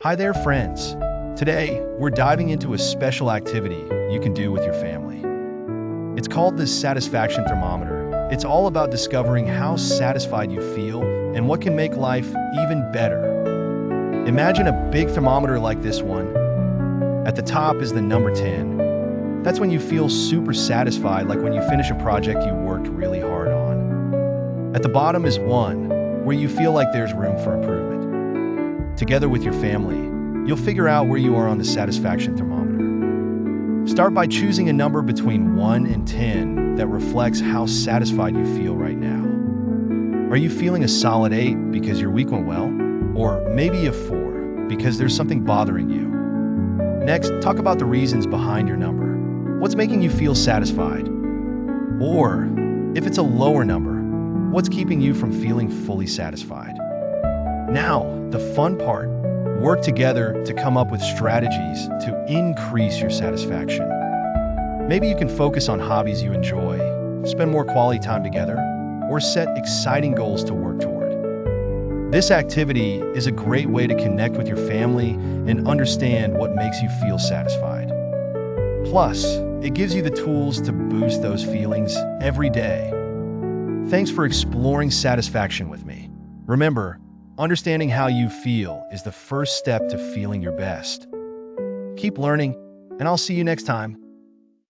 Hi there, friends. Today, we're diving into a special activity you can do with your family. It's called the satisfaction thermometer. It's all about discovering how satisfied you feel and what can make life even better. Imagine a big thermometer like this one. At the top is the number 10. That's when you feel super satisfied, like when you finish a project you worked really hard on. At the bottom is 1, where you feel like there's room for improvement. Together with your family, you'll figure out where you are on the satisfaction thermometer. Start by choosing a number between 1 and 10 that reflects how satisfied you feel right now. Are you feeling a solid 8 because your week went well? Or maybe a 4 because there's something bothering you? Next, talk about the reasons behind your number. What's making you feel satisfied? Or, if it's a lower number, what's keeping you from feeling fully satisfied? Now, the fun part. Work together to come up with strategies to increase your satisfaction. Maybe you can focus on hobbies you enjoy, spend more quality time together, or set exciting goals to work toward. This activity is a great way to connect with your family and understand what makes you feel satisfied. Plus, it gives you the tools to boost those feelings every day. Thanks for exploring satisfaction with me. Remember, understanding how you feel is the first step to feeling your best. Keep learning, and I'll see you next time.